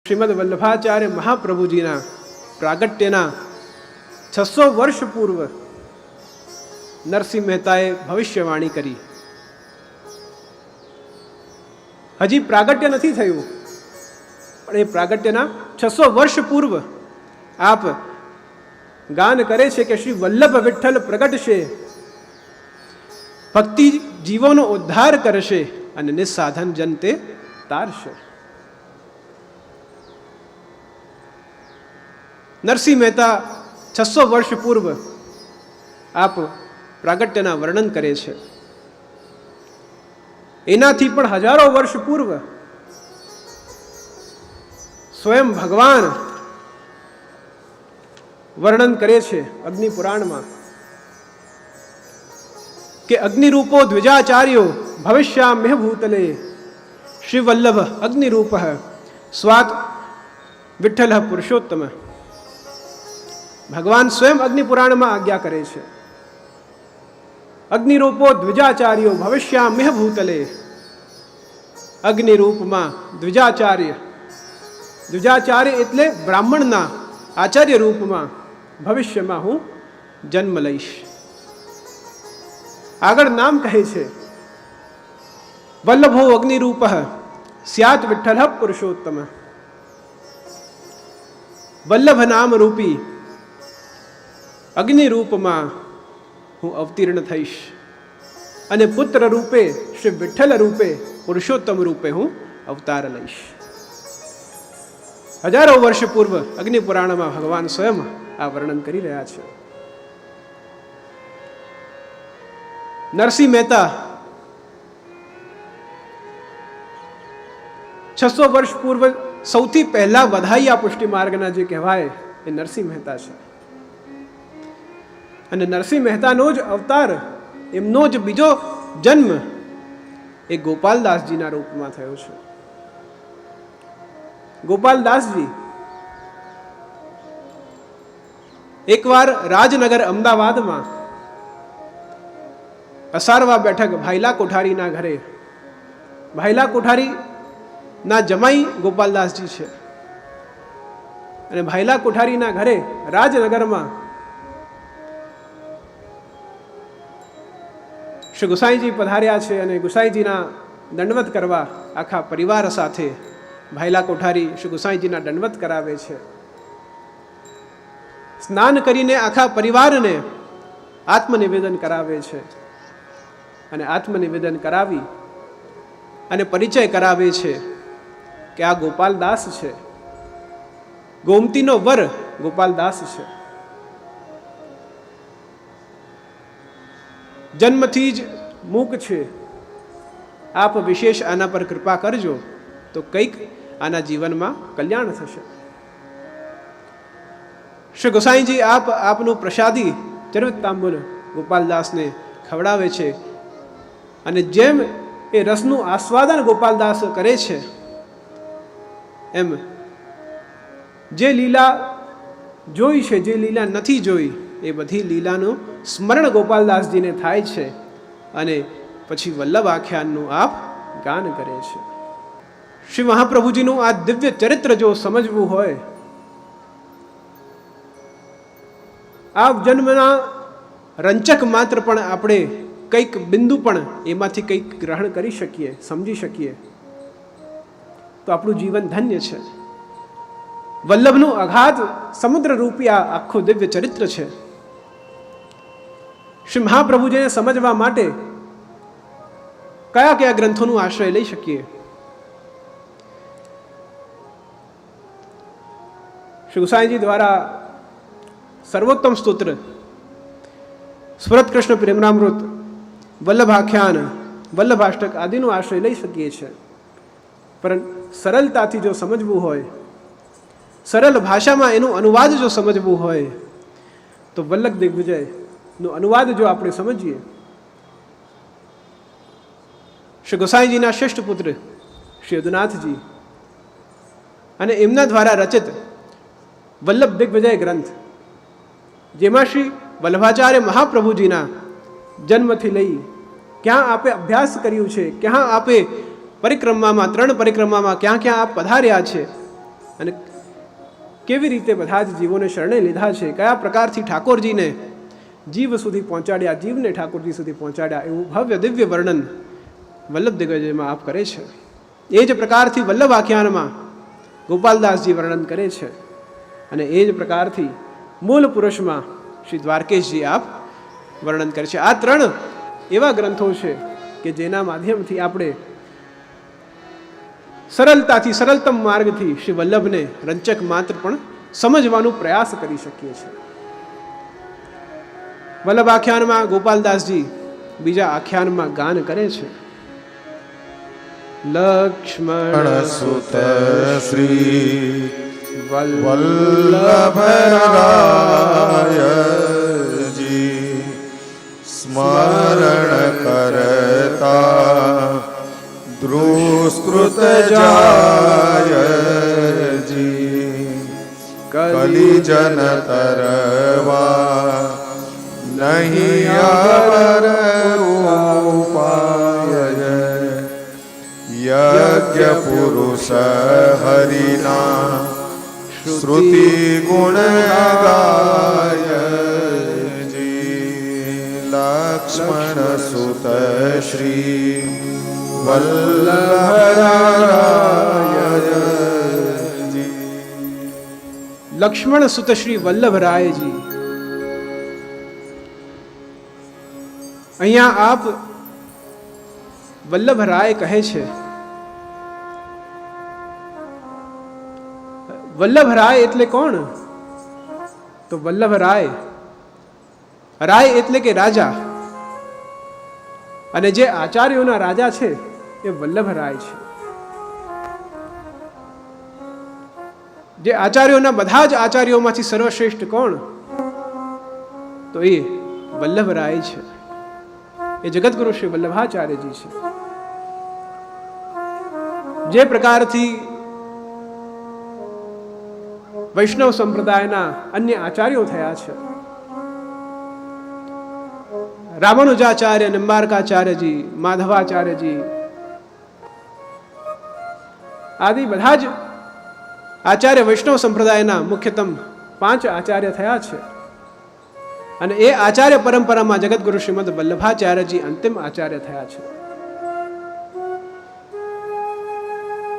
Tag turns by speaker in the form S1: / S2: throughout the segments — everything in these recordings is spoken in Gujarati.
S1: શ્રીમદ વલ્લભાચાર્ય મહાપ્રભુજીના પ્રાગટ્યના 600 વર્ષ પૂર્વ નરસિંહ મહેતાએ ભવિષ્યવાણી કરી. હજી પ્રાગટ્ય નથી થયું, પણ એ પ્રાગટ્યના 600 વર્ષ પૂર્વ આપ ગાન કરે છે કે શ્રી વલ્લભ વિઠ્ઠલ પ્રગટશે, ભક્તિ જીવોનો ઉદ્ધાર કરશે અને નિસ્સાધન જન તે તારશે. નરસિંહ મહેતા 600 વર્ષ પૂર્વ આપ પ્રાગટ્યના વર્ણન કરે છે. એનાથી પણ હજારો વર્ષ પૂર્વ સ્વયં ભગવાન વર્ણન કરે છે અગ્નિ પુરાણમાં કે અગ્નિરૂપો દ્વિજાચાર્યો ભવિષ્યામ્ય ભૂતલે શ્રી વલ્લભ અગ્નિરૂપ સ્વાત વિઠ્ઠલ પુરુષોત્તમ. ભગવાન સ્વયં અગ્નિ પુરાણમાં આજ્ઞા કરે છે, અગ્નિરૂપો દ્વિજાચાર્યો ભવિષ્યામ્ય ભૂતલે. અગ્નિરૂપમાં દ્વિજાચાર્ય, દ્વિજાચાર્ય એટલે બ્રાહ્મણના આચાર્ય રૂપમાં ભવિષ્યમાં હું જન્મ લઈશ. આગળ નામ કહે છે વલ્લભો અગ્નિરૂપ સ્યાત વિઠ્ઠલ પુરુષોત્તમ. વલ્લભ નામ રૂપી અગ્નિ રૂપમાં હું અવતીર્ણ થઈશ અને પુત્ર રૂપે શ્રી વિઠ્ઠલ રૂપે પુરુષોત્તમ રૂપે હું અવતાર લઈશ. હજારો વર્ષ પૂર્વ અગ્નિ પુરાણમાં ભગવાન સ્વયં આ વર્ણન કરી રહ્યા છે. નરસિંહ મહેતા 600 વર્ષ પૂર્વ સૌથી પહેલા વધાઈયા પુષ્ટિ માર્ગના જે કહેવાય એ નરસિંહ મહેતા છે. અને નરસિંહ મહેતાનો જ અવતાર, એમનો જ બીજો જન્મ એ ગોપાલદાસજીના રૂપમાં થયો છે. ગોપાલદાસજી એકવાર રાજનગર અમદાવાદમાં અસારવા બેઠક ભાઈલા કોઠારીના ઘરે, ભાઈલા કોઠારીના જમાઈ ગોપાલદાસજી છે, અને ભાઈલા કોઠારીના ઘરે રાજનગરમાં શ્રી ગુસાઈજી પધાર્યા છે અને ગુસાઈજીના દંડવત કરવા આખા પરિવાર સાથે ભાઈલા કોઠારી શ્રી ગુસાઈજીના દંડવત કરાવે છે. સ્નાન કરીને આખા પરિવારને આત્મનિવેદન કરાવે છે અને આત્મનિવેદન કરાવી અને પરિચય કરાવે છે કે આ ગોપાલદાસ છે, ગોમતીનો વર ગોપાલદાસ છે. જન્મથી જ મૂક છે, આપ વિશેષ આના પર કૃપા કરજો તો કંઈક આના જીવનમાં કલ્યાણ થશે. શ્રી ગોસાઈજી આપનું પ્રસાદી ચરિત તાંબુલ ગોપાલદાસને ખવડાવે છે અને જેમ એ રસનું આસ્વાદન ગોપાલદાસ કરે છે એમ જે લીલા જોઈ છે, જે લીલા નથી જોઈ, એ બધી લીલાનું સ્મરણ ગોપાલદાસજીને થાય છે અને પછી વલ્લભ આખ્યાનનું આપ ગાન કરે છે. શ્રી મહાપ્રભુજીનું આ દિવ્ય ચરિત્ર જો સમજવું હોય, આ જન્મના રંચક માત્ર પણ આપણે કંઈક બિંદુ પણ એમાંથી કંઈક ગ્રહણ કરી શકીએ, સમજી શકીએ તો આપણું જીવન ધન્ય છે. વલ્લભનું અગાધ સમુદ્ર રૂપી આ આખું દિવ્ય ચરિત્ર છે. શ્રી મહાપ્રભુજીને સમજવા માટે કયા કયા ગ્રંથોનું આશ્રય લઈ શકીએ? શ્રી ગુસાઈજી દ્વારા સર્વોત્તમ સ્તોત્ર, સ્વરત કૃષ્ણ પ્રેમનામૃત, વલ્લભાખ્યાન, વલ્લભાષ્ટક આદિનો આશ્રય લઈ શકીએ છીએ. પરંતુ સરળતાથી જો સમજવું હોય, સરળ ભાષામાં એનું અનુવાદ જો સમજવું હોય તો વલ્લભ દિગ્વિજયનો અનુવાદ જો આપણે સમજીએ, શ્રી ગોસાઈજીના શ્રેષ્ઠ પુત્ર શ્રી યદુનાથજી અને એમના દ્વારા રચિત વલ્લભ દિગ્વિજય ગ્રંથ, જેમાં શ્રી વલ્લભાચાર્ય મહાપ્રભુજીના જન્મથી લઈ ક્યાં આપે અભ્યાસ કર્યું છે, ક્યાં આપે પરિક્રમામાં, 3 પરિક્રમામાં ક્યાં ક્યાં આપ પધાર્યા છે, અને કેવી રીતે બધા જ જીવોને શરણે લીધા છે, કયા પ્રકારથી ઠાકોરજીને જીવ સુધી પહોંચાડ્યા, જીવને ઠાકોરજી સુધી પહોંચાડ્યા, એવું ભવ્ય દિવ્ય વર્ણન વલ્લભ દિગ્વિજયમાં આપ કરે છે. એ જ પ્રકારથી વલ્લભ આખ્યાનમાં ગોપાલદાસજી વર્ણન કરે છે અને એ જ પ્રકારથી મૂળ પુરુષમાં શ્રી દ્વારકેશજી આપ વર્ણન કરે છે. આ 3 એવા ગ્રંથો છે કે જેના માધ્યમથી આપણે સરળતાથી, સરળતમ માર્ગથી શ્રી વલ્લભને રંચક માત્ર પણ સમજવાનો પ્રયાસ કરી શકીએ છીએ. વલ્લભ આખ્યાનમાં ગોપાલદાસજી બીજા આખ્યાનમાં ગાન કરે છે. લક્ષ્મણ
S2: સુત શ્રી વલ્લભરાયજી સ્મરણ કરતા ધ્રુસ્કૃત જાયજી કલિજન તરવા નહીં અવર ઉપાય યજ્ઞ પુરુષ હરિના શ્રુતિ ગુણ ગાયજી લક્ષ્મણ સુત શ્રી વલ્લભરાયજી.
S1: લક્ષ્મણ સુત શ્રી વલ્લભરાયજી. અહીંયા આપ વલ્લભરાય કહે છે. વલ્લભરાય એટલે કોણ? તો વલ્લભરાય, રાય એટલે કે રાજા, અને જે આચાર્યોના રાજા છે એ વલ્લભરાય છે. જે આચાર્યોના બધા જ આચાર્યોમાંથી સર્વશ્રેષ્ઠ કોણ? તો એ વલ્લભરાય છે. એ જગતગુરુ શ્રી વલ્લભાચાર્યજી છે. જે પ્રકારથી વૈષ્ણવ સંપ્રદાયના અન્ય આચાર્યો થયા છે, રામાનુજાચાર્ય, નિંબાર્કાચાર્યજી, માધવાચાર્યજી આદિ બધા જ આચાર્ય વૈષ્ણવ સંપ્રદાયના મુખ્યતમ 5 આચાર્ય થયા છે. અને એ આચાર્ય પરંપરામાં જગતગુરુ શ્રીમદ વલ્લભાચાર્યજી અંતિમ આચાર્ય થયા છે.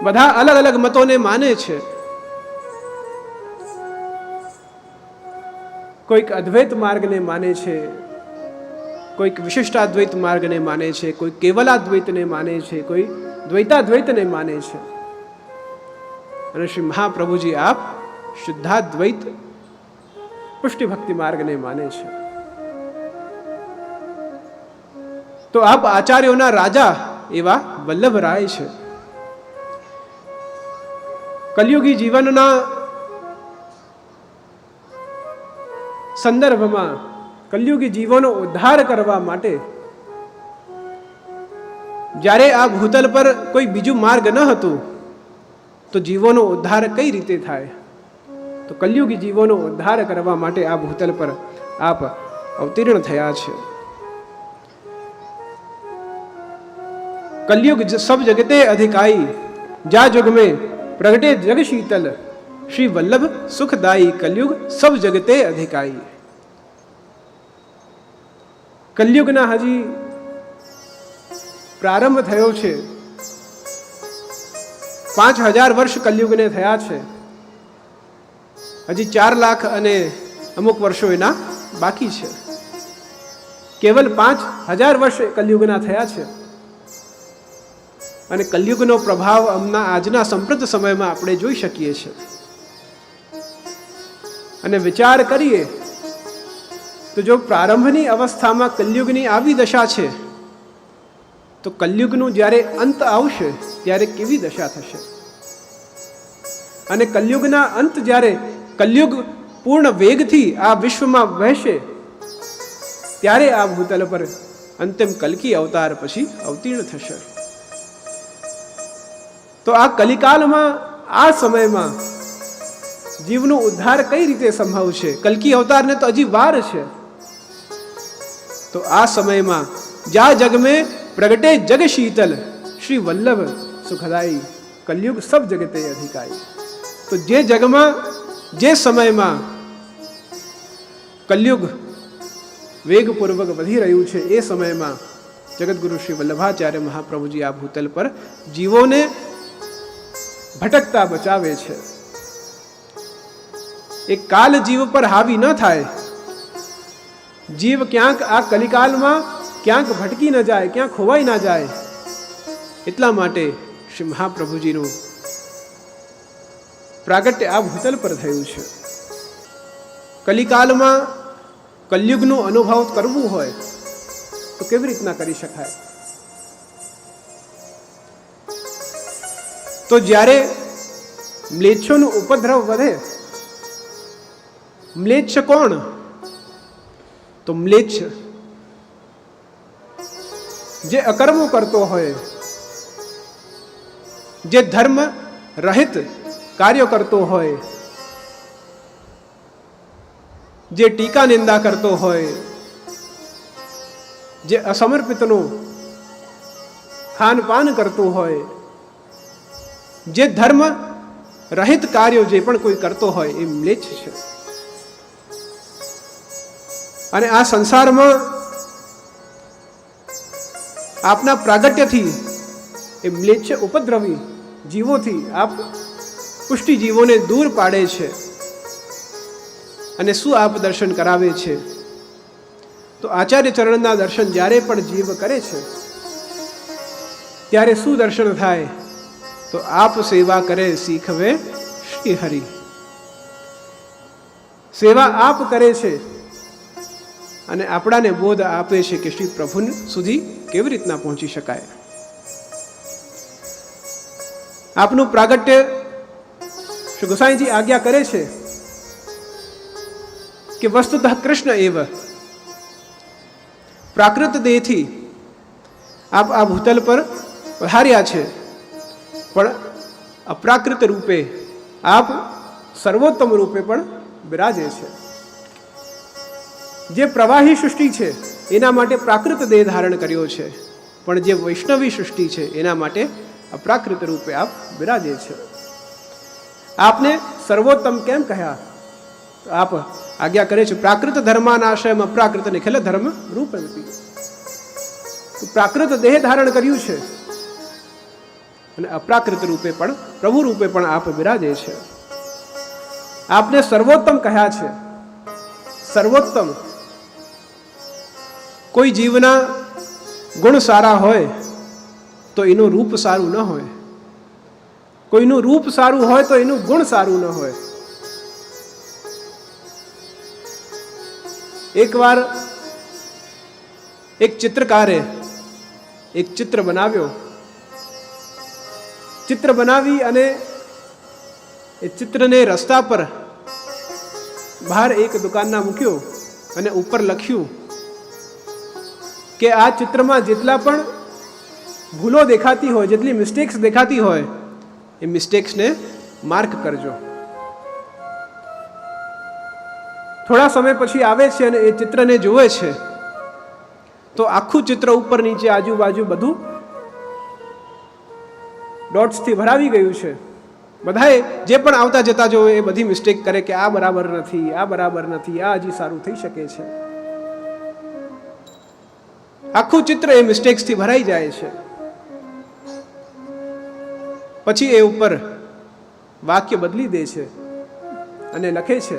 S1: બધા અલગ અલગ મતોને માને છે. કોઈક અદ્વૈત માર્ગને માને છે, કોઈક વિશિષ્ટાદ્વૈત માર્ગને માને છે, કોઈ કેવલાદ્વૈતને માને છે, કોઈ દ્વૈતાદ્વૈતને માને છે. અને શ્રી મહાપ્રભુજી આપ શુદ્ધાદ્વૈત પુષ્ટિ ભક્તિ માર્ગને માને છે. તો આપ આચાર્યોના રાજા એવા વલ્લભરાય છે. કલયુગી જીવનના સંદર્ભમાં કલયુગી જીવોનો ઉદ્ધાર કરવા માટે જ્યારે આ ભૂતલ પર કોઈ બીજું માર્ગ ન હતું તો જીવોનો ઉદ્ધાર કઈ રીતે થાય? તો કલયુગી જીવોનો ઉદ્ધાર કરવા માટે આ ભૂતલ પર આપ અવતીર્ણ થયા છે. कलयुग सब जगते अधिकाई, जा जुग में प्रगटे जग शीतल, श्री वल्लभ सुखदाई, कलयुग सब जगते अधिकाई. कलयुगना हजी प्रारंभ थयो छे. 5000 वर्ष कलयुगने थया छे. हजी 4 लाख अने अमुक वर्षो एना बाकी छे. केवल 5000 वर्ष कलयुगना थया छे. અને કલયુગનો પ્રભાવ અમના આજના સંપ્રત સમયમાં આપણે જોઈ શકીએ છીએ. અને વિચાર કરીએ તો જો પ્રારંભની અવસ્થામાં કલયુગની આવી દશા છે તો કલયુગનું જ્યારે અંત આવશે ત્યારે કેવી દશા થશે? અને કલયુગના અંત જ્યારે કલયુગ પૂર્ણ વેગથી આ વિશ્વમાં વહેશે ત્યારે આ ભૂતલ પર અંતિમ કલ્કી અવતાર પછી અવતીર્ણ થશે. તો આ કલિકાલમાં આ સમયમાં જીવનો ઉદ્ધાર કઈ રીતે સંભવ છે? કલ્કી અવતારને તો હજી વાર છે. તો આ સમયમાં જા જગ में प्रगटे जग शीतल, श्री वल्लभ सुखदाई, कलयुग सब जगते अधिकाई. તો જે જગમાં જે સમયમાં કલયુગ વેગપૂર્વક વધી રહ્યું છે, એ સમયમાં જગતગુરુ શ્રી વલ્લભાચાર્ય મહાપ્રભુજી આ ભૂતલ પર જીવોને ભટકતા બચાવે છે. એ કાલ જીવ પર હાવી ન થાય, જીવ ક્યાંક આ કલિકાલમાં ક્યાંક ભટકી ન જાય, ક્યાંક ખોવાઈ ના જાય, એટલા માટે શ્રી મહાપ્રભુજીનું પ્રાગટ્ય આ ભૂતલ પર થયું છે. કલિકાલમાં કલયુગનો અનુભવ કરવું હોય તો કેવી રીતના કરી શકાય? તો જ્યારે મ્લેચ્છોનું ઉપદ્રવ વધે, મ્લેચ્છ કોણ? તો મ્લેચ્છ જે અકર્મો કરતો હોય, જે ધર્મ રહિત કાર્યો કરતો હોય, જે ટીકા નિંદા કરતો હોય, જે અસમર્પિતનું ખાનપાન કરતું હોય, જે ધર્મ રહિત કાર્યો જે પણ કોઈ કરતો હોય એ મ્લેચ્છ છે. અને આ સંસારમાં આપના પ્રાગટ્યથી એ મ્લેચ્છ ઉપદ્રવી જીવોથી આપ પુષ્ટિ જીવોને દૂર પાડે છે. અને શું આપ દર્શન કરાવે છે? તો આચાર્ય ચરણના દર્શન જ્યારે પણ જીવ કરે છે ત્યારે શું દર્શન થાય? તો આપ સેવા કરે શીખવે શ્રી હરિ. સેવા આપ કરે છે અને આપણાને બોધ આપે છે કે શ્રી પ્રભુ સુધી કેવી રીતના પહોંચી શકાય. આપનું પ્રાગટ્ય શ્રી ગોસાઈજી આજ્ઞા કરે છે કે વસ્તુતઃ કૃષ્ણ એવ, પ્રાકૃત દેહથી આપ આ ભૂતલ પર પધાર્યા છે, પણ અપ્રાકૃત રૂપે આપ સર્વોત્તમ રૂપે પણ બિરાજે છે. જે પ્રવાહી સૃષ્ટિ છે એના માટે પ્રાકૃત દેહ ધારણ કર્યો છે, પણ જે વૈષ્ણવી સૃષ્ટિ છે એના માટે અપ્રાકૃત રૂપે આપ બિરાજે છે. આપને સર્વોત્તમ કેમ કહ્યા? તો આપ આજ્ઞા કરે છે પ્રાકૃત ધર્માનાશયમ અપ્રાકૃત નિખિલ ધર્મ રૂપંતી. તો પ્રાકૃત દેહ ધારણ કર્યું છે અને અપ્રાકૃત રૂપે પણ પ્રભુ રૂપે પણ આપ બિરાજે છે. આપને સર્વોત્તમ કહ્યા છે. સર્વોત્તમ કોઈ જીવના ગુણ સારા હોય તો એનું રૂપ સારું ન હોય, કોઈનું રૂપ સારું હોય તો એનું ગુણ સારું ન હોય. એકવાર એક ચિત્રકારે એક ચિત્ર બનાવ્યો. ચિત્ર બનાવી અને એ ચિત્રને રસ્તા પર બહાર એક દુકાનના મૂક્યો અને ઉપર લખ્યું કે આ ચિત્રમાં જેટલા પણ ભૂલો દેખાતી હોય, જેટલી મિસ્ટેક્સ દેખાતી હોય એ મિસ્ટેક્સને માર્ક કરજો. થોડા સમય પછી આવે છે અને એ ચિત્રને જોવે છે તો આખું ચિત્ર ઉપર નીચે આજુબાજુ બધું ડોટ્સથી ભરાવી ગયું છે. બધાએ જે પણ આવતા જતા જોવે એ બધી મિસ્ટેક કરે કે આ બરાબર નથી, આ બરાબર નથી, આ હજી સારું થઈ શકે છે. આખું ચિત્ર એ મિસ્ટેક્સથી ભરાઈ જાય છે. પછી એ ઉપર વાક્ય બદલી દે છે અને લખે છે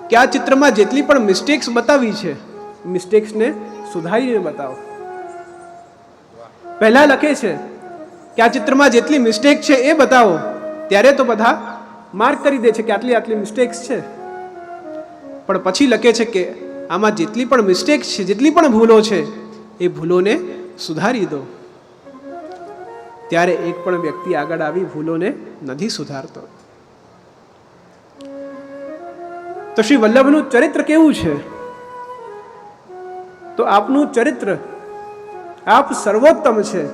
S1: કે આ ચિત્રમાં જેટલી પણ મિસ્ટેક્સ બતાવી છે મિસ્ટેક્સને સુધારીને બતાવો. પહેલા લખે છે કે આ ચિત્રમાં જેટલી મિસ્ટેક છે એ બતાવો, ત્યારે તો બધા માર્ક કરી દે છે કે આટલી આટલી મિસ્ટેક્સ છે. પણ પછી લખે છે કે આમાં જેટલી પણ મિસ્ટેક્સ છે, જેટલી પણ ભૂલો છે એ ભૂલોને સુધારી દો. ત્યારે એક પણ વ્યક્તિ આગળ આવી ભૂલોને નથી સુધારતો. તો શ્રી વલ્લભનું ચરિત્ર કેવું છે? તો આપનું ચરિત્ર, આપ સર્વોત્તમ છે.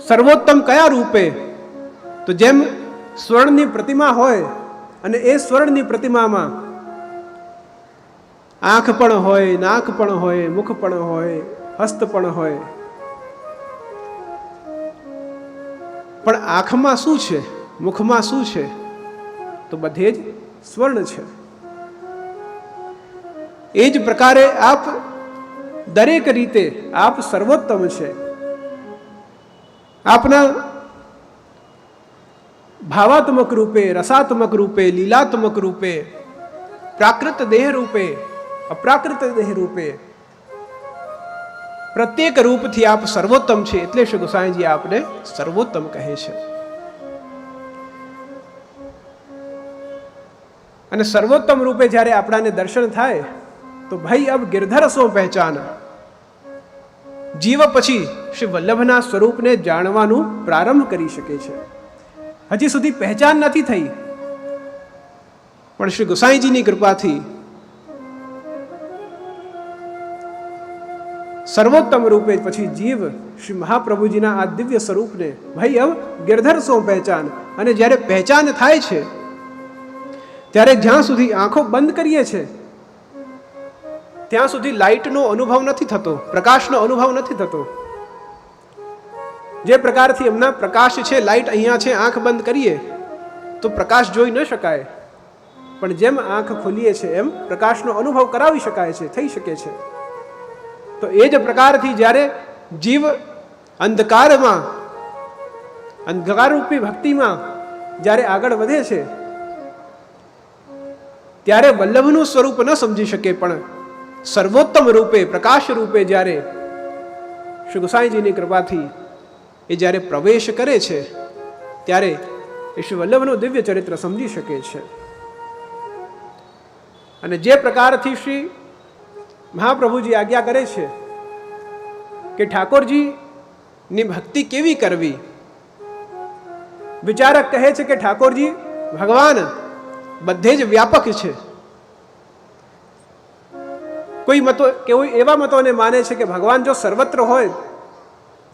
S1: સર્વોત્તમ કયા રૂપે? તો જેમ સ્વર્ણની પ્રતિમા હોય અને એ સ્વર્ણની પ્રતિમામાં આંખ પણ હોય, નાક પણ હોય, મુખ પણ હોય, હસ્ત પણ હોય, પણ આંખમાં શું છે, મુખમાં શું છે? તો બધે જ સ્વર્ણ છે. એ જ પ્રકારે આપ દરેક રીતે આપ સર્વોત્તમ છે. આપના ભાવાત્મક રૂપે, રસાત્મક રૂપે, લીલાત્મક રૂપે, પ્રાકૃત દેહ રૂપે, અપ્રાકૃત દેહ રૂપે, પ્રત્યેક રૂપથી આપ સર્વોત્તમ છે. એટલે શ્રી ગોસાઈજી આપને સર્વોત્તમ કહે છે. અને સર્વોત્તમ રૂપે જ્યારે આપણાને દર્શન થાય તો ભાઈ અબ गिरधर સો પહેચાન. જીવ પછી શ્રી વલ્લભના સ્વરૂપને જાણવાનું પ્રારંભ કરી શકે છે. હજી સુધી પહેચાન નથી થઈ, પણ શ્રી ગોસાઈજીની કૃપાથી સર્વોત્તમ રૂપે પછી જીવ શ્રી મહાપ્રભુજીના આ દિવ્ય સ્વરૂપને ભાઈ અબ गिरधर સો પહેચાન. અને જ્યારે પહેચાન થાય છે ત્યારે જ્યાં સુધી આંખો બંધ કરીએ છીએ ત્યાં સુધી લાઇટનો અનુભવ નથી થતો, પ્રકાશનો અનુભવ નથી થતો. જે પ્રકારથી એમના પ્રકાશ છે, લાઇટ અહીંયા છે, આંખ બંધ કરીએ તો પ્રકાશ જોઈ ન શકાય, પણ જેમ આંખ ખોલીએ છે એમ પ્રકાશનો અનુભવ કરાવી શકાય છે, થઈ શકે છે. તો એ જ પ્રકારથી જ્યારે જીવ અંધકારમાં, અંધકારરૂપી ભક્તિમાં જ્યારે આગળ વધે છે ત્યારે વલ્લભનું સ્વરૂપ ન સમજી શકે, પણ સર્વોત્તમ રૂપે, પ્રકાશ રૂપે જ્યારે શ્રી ગોસાઈજીની કૃપાથી એ જ્યારે પ્રવેશ કરે છે ત્યારે એ શ્રી વલ્લભનું દિવ્ય ચરિત્ર સમજી શકે છે. અને જે પ્રકારથી શ્રી મહાપ્રભુજી આજ્ઞા કરે છે કે ઠાકોરજીની ભક્તિ કેવી કરવી, વિચારક કહે છે કે ઠાકોરજી ભગવાન બધે જ વ્યાપક છે. કોઈ એવા મતોને માને છે કે ભગવાન જો સર્વત્ર હોય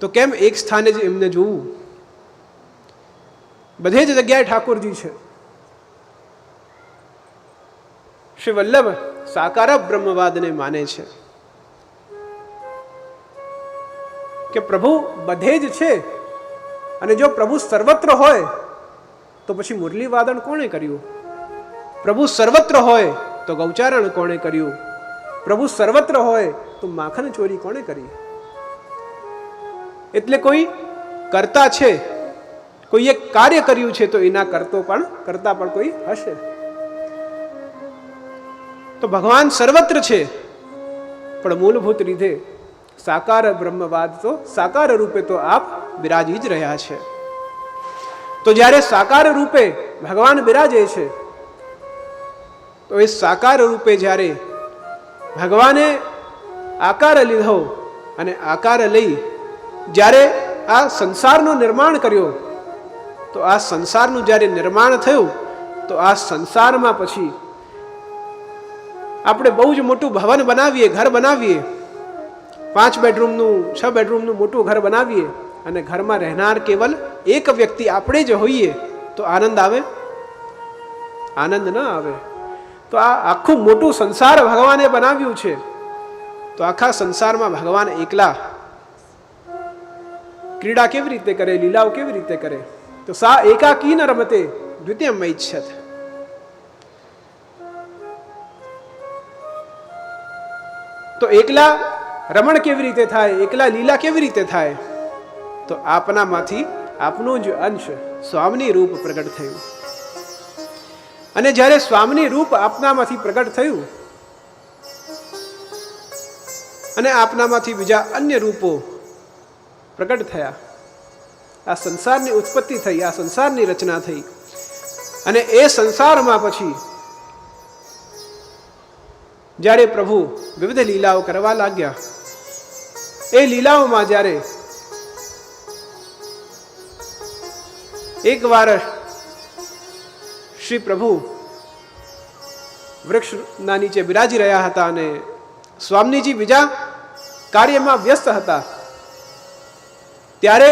S1: તો કેમ એક સ્થાને જ એમને જોવું? બધે જ જગ્યાએ ઠાકોરજી છે. શ્રી વલ્લભ સાકાર બ્રહ્મવાદને માને છે કે પ્રભુ બધે જ છે, અને જો પ્રભુ સર્વત્ર હોય તો પછી મુરલી વાદન કોણે કર્યું? પ્રભુ સર્વત્ર હોય તો ગૌચારણ કોણે કર્યું? પ્રભુ સર્વત્ર હોય તો માખણ ચોરી કોણે કરી? એટલે કોઈ કરતા છે, કોઈ એક કાર્ય કર્યું છે તો એના કરતા પણ કોઈ હશે. તો ભગવાન સર્વત્ર છે, પણ મૂળભૂત રીતે સાકાર બ્રહ્મવાદ તો સાકાર રૂપે તો આપ બિરાજી જ રહ્યા છે. તો જ્યારે સાકાર રૂપે ભગવાન બિરાજે છે તો એ સાકાર રૂપે જ્યારે ભગવાને આકાર લીધો અને આકાર લઈ જ્યારે આ સંસારનું નિર્માણ કર્યો, તો આ સંસારનું જ્યારે નિર્માણ થયું તો આ સંસારમાં પછી આપણે બહુ જ મોટું ભવન બનાવીએ, ઘર બનાવીએ, 5 બેડરૂમનું 6 બેડરૂમનું મોટું ઘર બનાવીએ અને ઘરમાં રહેનાર કેવલ એક વ્યક્તિ આપણે જ હોઈએ તો આનંદ આવે? આનંદ ન આવે. તો આ આખું મોટું સંસાર ભગવાને બનાવ્યું છે, તો આખા સંસારમાં ભગવાન એકલા ક્રીડા કેવી રીતે કરે, લીલાઓ કેવી રીતે કરે? તો સા એકાકી ન રમતે દ્વિતીયમ ઈચ્છત. તો એકલા રમણ કેવી રીતે થાય, એકલા લીલા કેવી રીતે થાય? તો આપનામાંથી આપનું જ અંશ સ્વામીની રૂપ પ્રગટ થયું. અને જ્યારે સ્વામીની રૂપ આપનામાંથી પ્રગટ થયું અને આપનામાંથી બીજા અન્ય રૂપો પ્રગટ થયા, આ સંસારની ઉત્પત્તિ થઈ, આ સંસારની રચના થઈ. અને એ સંસારમાં પછી જ્યારે પ્રભુ વિવિધ લીલાઓ કરવા લાગ્યા, એ લીલાઓમાં જ્યારે એકવાર શ્રી પ્રભુ વૃક્ષના નીચે બિરાજી રહ્યા હતા અને સ્વામીજી બીજા કાર્યમાં વ્યસ્ત હતા, ત્યારે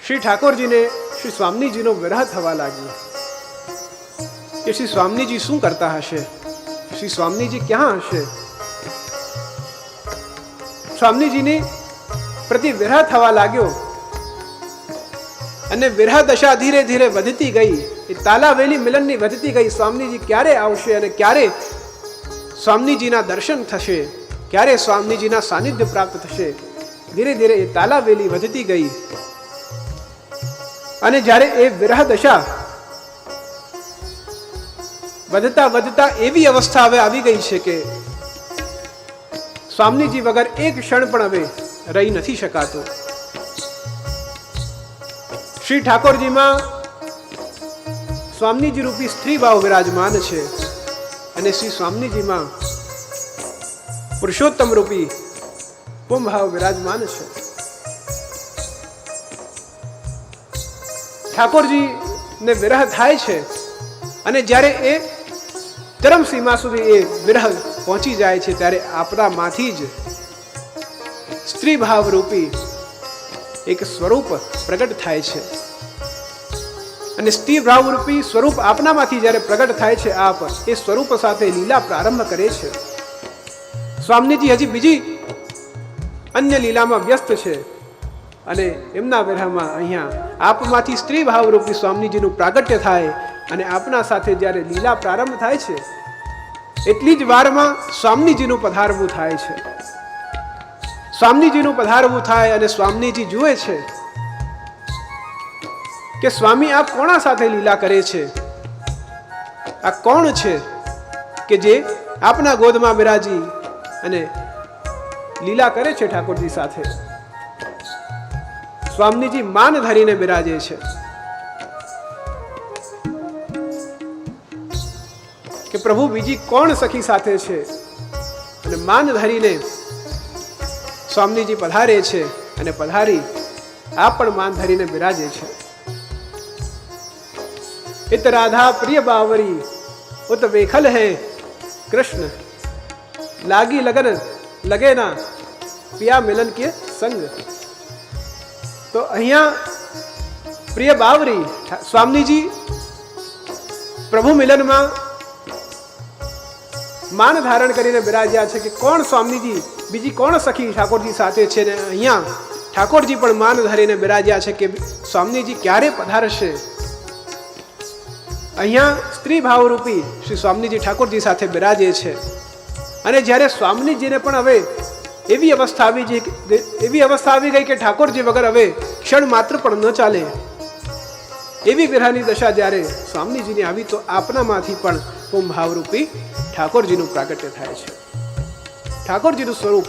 S1: શ્રી ઠાકોરજીને શ્રી સ્વામીજીનો વિરહ થવા લાગ્યો કે શ્રી સ્વામીજી શું કરતા હશે, શ્રી સ્વામીજી ક્યાં હશે? સ્વામીજીની પ્રતિ વિરહ થવા લાગ્યો અને વિરહ દશા ધીરે ધીરે વધતી ગઈ. એ તાલાવેલી મિલનની વધતી ગઈ. સ્વામીજી ક્યારે આવશે અને ક્યારે સ્વામીજીના દર્શન થશે, ક્યારે સ્વામીજીના સાનિધ્ય પ્રાપ્ત થશે. ધીરે ધીરે એ તાલાવેલી વધતી ગઈ. અને જ્યારે એ વિરહ દશા વધતા વધતા એવી અવસ્થા હવે આવી ગઈ છે કે સ્વામીજી વગર એક ક્ષણ પણ હવે રહી નથી શકાતું. શ્રી ઠાકોરજીમાં સ્વામીજી રૂપી સ્ત્રી ભાવ વિરાજમાન છે અને શ્રી સ્વામીજીમાં પુરુષોત્તમ રૂપી પુંભાવ વિરાજમાન છે. ઠાકોરજી ને વિરહ થાય છે અને જ્યારે એ ચરમ સીમા સુધી એ વિરહ પહોંચી જાય છે ત્યારે આપણામાંથી જ સ્ત્રી ભાવ રૂપી એક સ્વરૂપ પ્રગટ થાય છે. અને સ્ત્રી ભાવ રૂપી સ્વરૂપ આપનામાંથી જ્યારે પ્રગટ થાય છે, આપ એ સ્વરૂપ સાથે લીલા પ્રારંભ કરે છે. સ્વામીજી હજી બીજી અન્ય લીલામાં વ્યસ્ત છે અને એમના વિરહમાં અહીંયા આપમાંથી સ્ત્રી ભાવ રૂપી સ્વામીજીનું પ્રાગટ્ય થાય અને આપના સાથે જ્યારે લીલા પ્રારંભ થાય છે એટલી જ વારમાં સ્વામીજીનું પધારવું થાય છે. સ્વામીજીનું પધારવું થાય અને સ્વામીજી જુએ છે કે સ્વામી આપ કોના સાથે લીલા કરે છે? આ કોણ છે કે જે આપના ગોદમાં બિરાજી અને લીલા કરે છે ઠાકોરજી સાથે? સ્વામીજી માન ધરીને બિરાજે છે કે પ્રભુ બીજી કોણ સખી સાથે છે? અને માન ધરીને સ્વામીજી પધારે છે અને પધારી આપ પણ માન ધરીને બિરાજે છે. इत राधा प्रिय बावरी उत वेखल है कृष्ण लागी लगन लगे ना पिया मिलन के संग. તો અહીંયા પ્રિય બાવરી સ્વામીજી પ્રભુ મિલનમાં માન ધારણ કરીને બિરાજ્યા છે કે કોણ સ્વામીજી બીજી કોણ સખી ઠાકોરજી સાથે છે. ને અહીંયા ઠાકોરજી પણ માન ધરીને બિરાજ્યા છે કે સ્વામીજી ક્યારે પધારશે. અહીંયા સ્ત્રી ભાવરૂપી શ્રી સ્વામીજી ઠાકોરજી સાથે બિરાજે છે. અને જ્યારે સ્વામીજીને પણ હવે એવી અવસ્થા આવી ગઈ કે ઠાકોરજી વગર હવે ક્ષણ માત્ર પણ ન ચાલે, એવી વિરહની દશા જ્યારે સ્વામીજીની આવી તો આપનામાંથી પણ પુંભાવરૂપી ઠાકોરજીનું પ્રાગટ્ય થાય છે. ઠાકોરજીનું સ્વરૂપ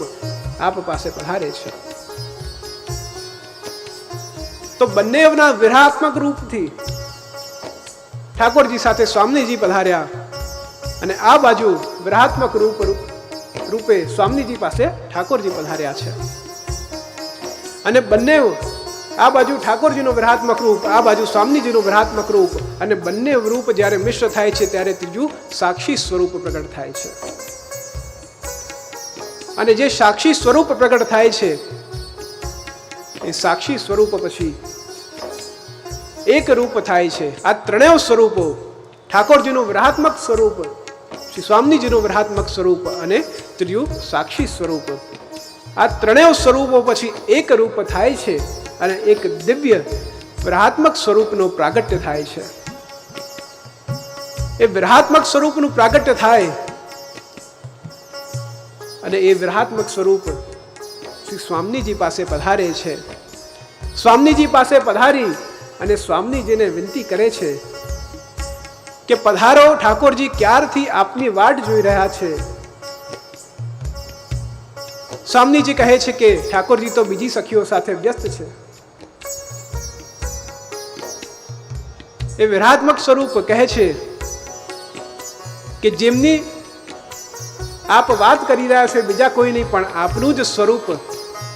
S1: આપ પાસે પધારે છે. તો બંનેના વિરહાત્મક રૂપથી ઠાકોરજી સાથે સ્વામીજી પધાર્યા અને આ બાજુ વિરહાત્મક રૂપે સ્વામીજી પાસે ઠાકોરજી પધાર્યા છે. અને બંને આ બાજુ ઠાકોરજીનું વિરહાત્મક રૂપ, આ બાજુ સ્વામીજીનું વિરહાત્મક રૂપ, અને બંને રૂપ જ્યારે મિશ્ર થાય છે ત્યારે ત્રીજું સાક્ષી સ્વરૂપ પ્રગટ થાય છે. અને જે સાક્ષી સ્વરૂપ પ્રગટ થાય છે એ સાક્ષી સ્વરૂપ પછી એક રૂપ થાય છે. આ ત્રણેય સ્વરૂપો ઠાકોરજીનું વિરહાત્મક સ્વરૂપ, શ્રી સ્વામીજીનું વિરહાત્મક સ્વરૂપ અને ત્રીજું સાક્ષી સ્વરૂપ, આ ત્રણેય સ્વરૂપો પછી એક રૂપ થાય છે અને એક દિવ્ય વિરહાત્મક સ્વરૂપનું પ્રાગટ્ય થાય છે. એ વિરહાત્મક સ્વરૂપનું પ્રાગટ્ય થાય અને એ વિરહાત્મક સ્વરૂપ શ્રી સ્વામીજી પાસે પધારે છે. સ્વામીજી પાસે પધારી અને સ્વામીજીને વિનંતી કરે છે કે પધારો, ઠાકોરજી ક્યારથી આપની વાટ જોઈ રહ્યા છે. સ્વામીજી કહે છે કે ઠાકોરજી તો બીજી સખીઓ સાથે વ્યસ્ત છે. એ વિરહાત્મક સ્વરૂપ કહે છે કે જેમની આપ વાત કરી રહ્યા છે બીજા કોઈ નહીં પણ આપનું જ સ્વરૂપ,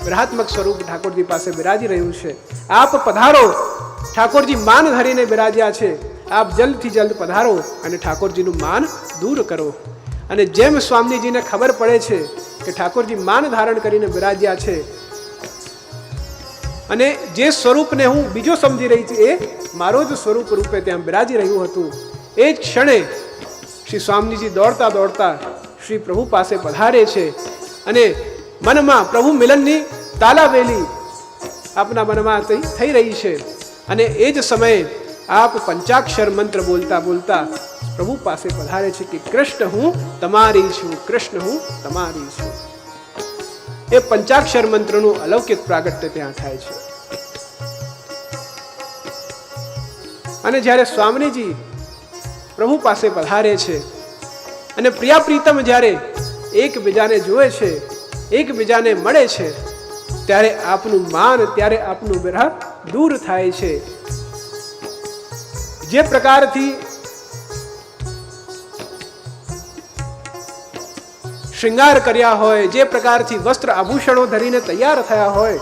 S1: વિરહાત્મક સ્વરૂપ ઠાકોરજી પાસે બિરાજી રહ્યું છે. આપ પધારો, ઠાકોરજી માન ધરીને બિરાજ્યા છે. આપ જલ્દથી જલ્દ પધારો અને ઠાકોરજીનું માન દૂર કરો. અને જેમ સ્વામીજીને ખબર પડે છે કે ઠાકોરજી માન ધારણ કરીને બિરાજ્યા છે અને જે સ્વરૂપને હું બીજો સમજી રહી છું એ મારો જ સ્વરૂપ રૂપે ત્યાં બિરાજી રહ્યું હતું, એ જ ક્ષણે શ્રી સ્વામીજી દોડતા દોડતા શ્રી પ્રભુ પાસે પધારે છે અને મનમાં પ્રભુ મિલનની તાલાવેલી આપના મનમાં થઈ રહી છે. અને એ જ સમયે આપ પંચાક્ષર મંત્ર બોલતા બોલતા પ્રભુ પાસે પધારે છે કે કૃષ્ણ હું તમારી છું, કૃષ્ણ હું તમારી છું. એ પંચાક્ષર મંત્રનું અલૌકિક પ્રાગટ્ય ત્યાં થાય છે. અને જ્યારે સ્વામીજી પ્રભુ પાસે પધારે છે અને પ્રિયા પ્રીતમ જ્યારે એકબીજાને જુએ છે, એકબીજાને મળે છે, ત્યારે આપનું માન, ત્યારે આપનું વિરહ દૂર થાય છે. જે પ્રકારથી શ્રૃંગાર કર્યા હોય, જે પ્રકારથી વસ્ત્ર આભૂષણો ધરીને તૈયાર થયા હોય,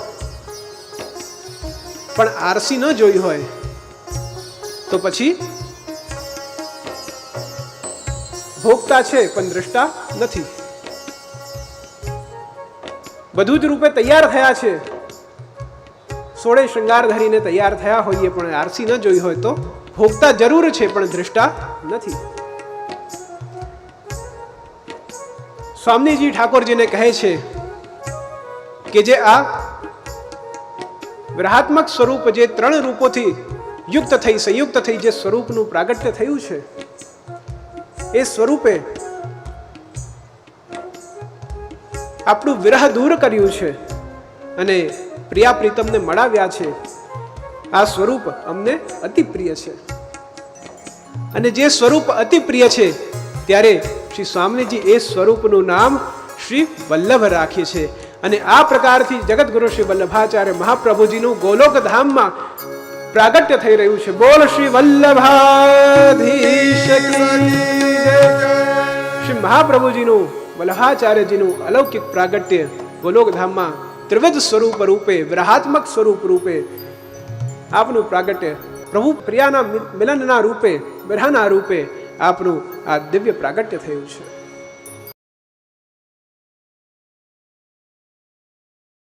S1: પણ આરસી ન જોઈ હોય તો પછી ભોગતા છે પણ દ્રષ્ટા નથી. બધું જ રૂપે તૈયાર થયા છે, સોળે શ્રૃંગાર ધરીને તૈયાર થયા હોઈએ, પણ આરસી ન જોઈ હોય તો ભોગતા જરૂર છે પણ દ્રષ્ટા નથી. સ્વામીજી ઠાકોરજીને કહે છે કે જે આ વિરહાત્મક સ્વરૂપ, જે ત્રણ રૂપોથી યુક્ત થઈ, સંયુક્ત થઈ જે સ્વરૂપનું પ્રાગટ્ય થયું છે, એ સ્વરૂપે આપણું વિરહ દૂર કર્યું છે અને પ્રિયા પ્રીતમને મળાવ્યા છે. આ સ્વરૂપ અમને અતિ પ્રિય છે. અને જે સ્વરૂપ અતિ પ્રિય છે, ત્યારે શ્રી સ્વામીજી એ સ્વરૂપનું નામ શ્રી વલ્લભ રાખે છે. અને આ પ્રકારથી જગતગુરુ શ્રી વલ્લભાચાર્ય મહાપ્રભુજીનું ગોલોક ધામમાં પ્રાગટ્ય થઈ રહ્યું છે. બોલ શ્રી વલ્લભાધીશ કી જય. શ્રી મહાપ્રભુજીનું, વલ્લભાચાર્યજીનું અલૌકિક પ્રાગટ્ય ગોલોક ધામમાં ત્રિવિધ સ્વરૂપ રૂપે, વિરહાત્મક સ્વરૂપ રૂપે આપનું પ્રાગટ્ય, પ્રભુ પ્રિયાના મિલનના રૂપે, વિરહના રૂપે આપનું આ દિવ્ય પ્રાગટ્ય થયું છે.